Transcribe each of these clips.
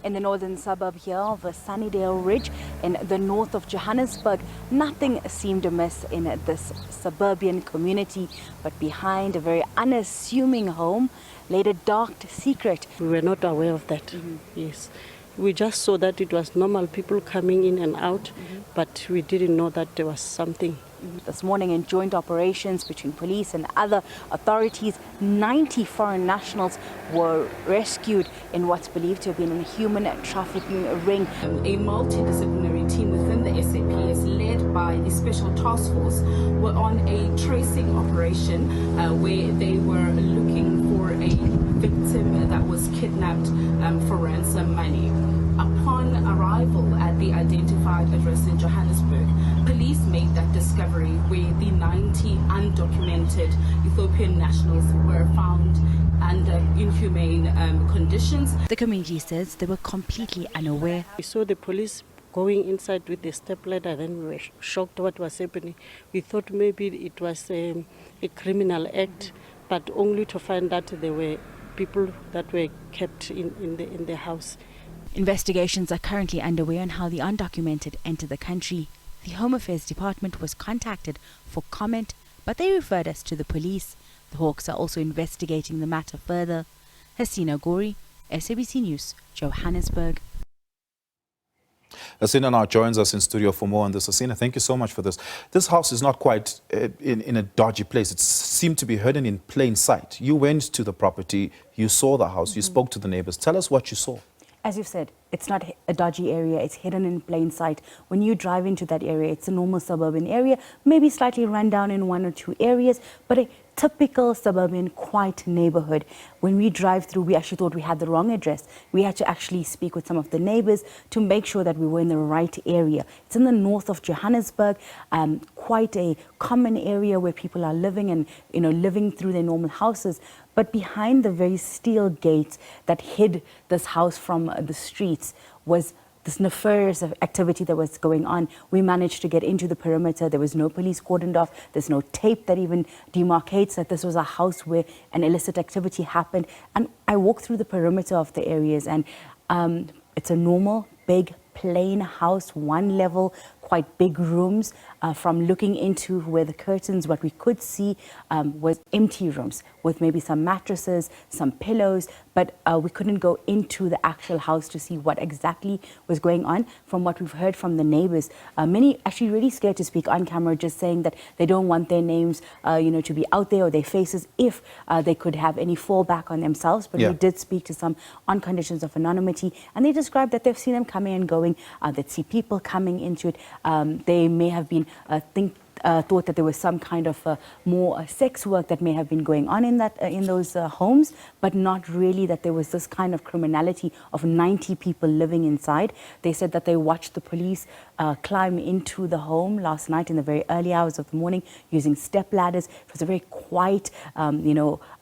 In the northern suburb here of Sunnydale Ridge in the north of Johannesburg, nothing seemed amiss in this suburban community, but behind a very unassuming home laid a dark secret. We were not aware of that. Yes. We just saw that it was normal people coming in and out, but we didn't know that there was something. This morning, in joint operations between police and other authorities, 90 foreign nationals were rescued in what's believed to have been a human trafficking ring. A multidisciplinary team within the SABC, led by the Special Task Force, were on a tracing operation where they were looking for a victim that was kidnapped for ransom money. Upon arrival at the identified address in Johannesburg, police made that discovery where the 90 undocumented Ethiopian nationals were found under inhumane conditions. The community says they were completely unaware. We saw the police going inside with the stepladder, then we were shocked what was happening. We thought maybe it was a criminal act, but only to find that there were people that were kept in the house. Investigations are currently underway on how the undocumented entered the country. The Home Affairs Department was contacted for comment, but they referred us to the police. The Hawks are also investigating the matter further. Hasina Gori, SABC News, Johannesburg. Hasina now joins us in studio for more on this. Hasina, thank you so much for this. This house is not quite in a dodgy place. It seemed to be hidden in plain sight. You went to the property, you saw the house, you spoke to the neighbors. Tell us what you saw. As you've said, it's not a dodgy area, it's hidden in plain sight. When you drive into that area, it's a normal suburban area, maybe slightly run down in one or two areas, but a typical suburban, quiet neighborhood. When we drive through, we actually thought we had the wrong address. We had to actually speak with some of the neighbors to make sure that we were in the right area. It's in the north of Johannesburg, quite a common area where people are living and, living through their normal houses. But behind the very steel gates that hid this house from the streets was this nefarious activity that was going on. We managed to get into the perimeter. There was no police cordoned off. There's no tape that even demarcates that this was a house where an illicit activity happened. And I walked through the perimeter of the areas, and it's a normal, big, plain house, one level, quite big rooms. From looking into where the curtains, what we could see was empty rooms with maybe some mattresses, some pillows, but we couldn't go into the actual house to see what exactly was going on. From what we've heard from the neighbors, many actually really scared to speak on camera, just saying that they don't want their names, to be out there, or their faces, if they could have any fallback on themselves. But we did speak to some on conditions of anonymity, and they described that they've seen them coming and going, they'd see people coming into it. They may have been thought that there was some kind of more sex work that may have been going on in those homes, but not really that there was this kind of criminality of 90 people living inside. They said that they watched the police climb into the home last night in the very early hours of the morning using step ladders. It was a very quiet,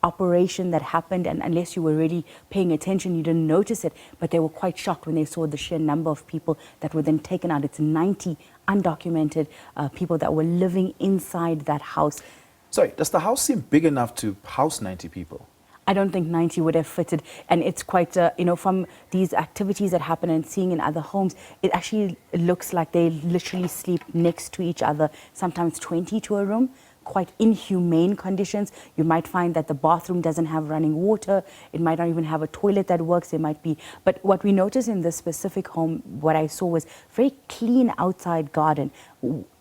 operation that happened, and unless you were really paying attention, you didn't notice it. But they were quite shocked when they saw the sheer number of people that were then taken out. It's 90 undocumented people that were living inside that house. Sorry, does the house seem big enough to house 90 people? I don't think 90 would have fitted, and it's quite, from these activities that happen and seeing in other homes, it actually looks like they literally sleep next to each other, sometimes 20 to a room. Quite inhumane conditions. You might find that the bathroom doesn't have running water. It might not even have a toilet that works. There might be, but what we noticed in this specific home, what I saw was very clean outside garden,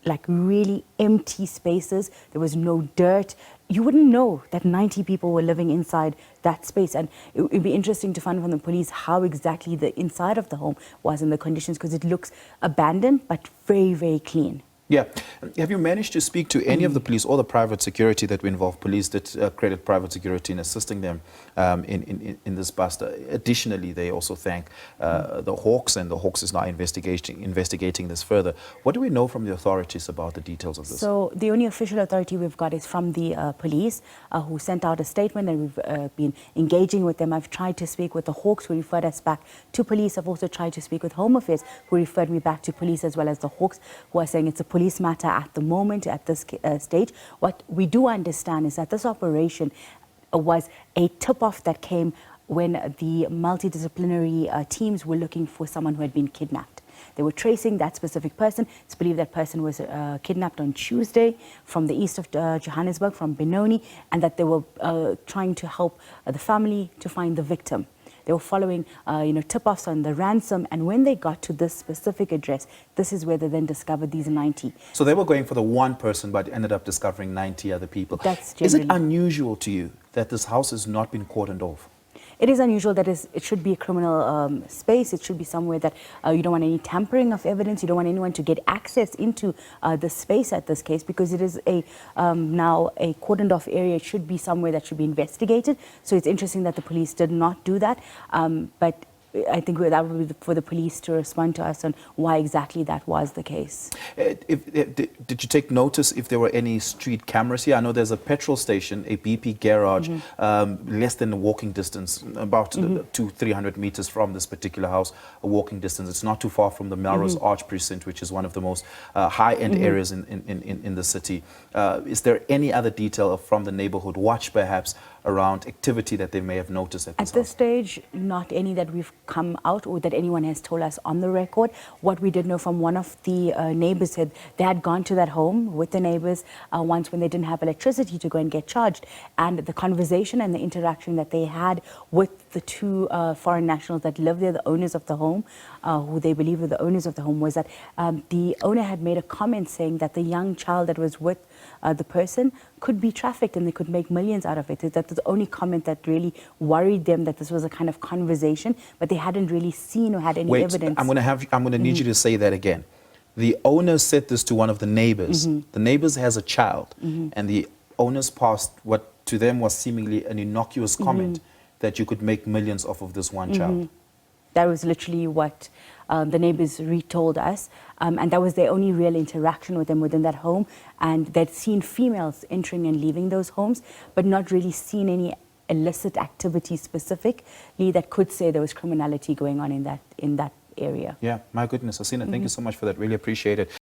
like really empty spaces. There was no dirt. You wouldn't know that 90 people were living inside that space. And it would be interesting to find from the police how exactly the inside of the home was in the conditions, because it looks abandoned, but very, very clean. Yeah. Have you managed to speak to any of the police or the private security that were involved? Police that credit private security in assisting them in this bust. Additionally, they also thank the Hawks, and the Hawks is now investigating this further. What do we know from the authorities about the details of this? So the only official authority we've got is from the police, who sent out a statement, and we've been engaging with them. I've tried to speak with the Hawks, who referred us back to police. I've also tried to speak with Home Affairs, who referred me back to police, as well as the Hawks, who are saying it's a police matter at the moment, at this stage. What we do understand is that this operation was a tip-off that came when the multidisciplinary teams were looking for someone who had been kidnapped. They were tracing that specific person. It's believed that person was kidnapped on Tuesday from the east of Johannesburg, from Benoni, and that they were trying to help the family to find the victim. They were following, tip-offs on the ransom, and when they got to this specific address, this is where they then discovered these 90. So they were going for the one person, but ended up discovering 90 other people. Is it unusual to you that this house has not been cordoned off? It is unusual that it should be a criminal space. It should be somewhere that you don't want any tampering of evidence. You don't want anyone to get access into the space at this case, because it is now a cordoned off area. It should be somewhere that should be investigated. So it's interesting that the police did not do that. But I think that would be for the police to respond to us on why exactly that was the case. Did you take notice if there were any street cameras here? I know there's a petrol station, a BP garage, less than a walking distance, about 200-300 meters from this particular house, a walking distance. It's not too far from the Melrose Arch precinct, which is one of the most high-end areas in the city. Is there any other detail from the neighborhood watch, perhaps, around activity that they may have noticed at this house? At this stage, not any that we've come out or that anyone has told us on the record. What we did know from one of the neighbors said they had gone to that home with the neighbors once when they didn't have electricity to go and get charged. And the conversation and the interaction that they had with the two foreign nationals that live there, the owners of the home, who they believe were the owners of the home, was that the owner had made a comment saying that the young child that was with the person could be trafficked and they could make millions out of it. That was the only comment that really worried them, that this was a kind of conversation, but they hadn't really seen or had any evidence. I'm going to need you to say that again. The owner said this to one of the neighbors. The neighbors has a child, and the owners passed what to them was seemingly an innocuous comment that you could make millions off of this one child. That was literally what the neighbors retold us, and that was their only real interaction with them within that home. And they'd seen females entering and leaving those homes, but not really seen any illicit activity specifically that could say there was criminality going on in that area. Yeah, my goodness, Asina, thank you so much for that. Really appreciate it.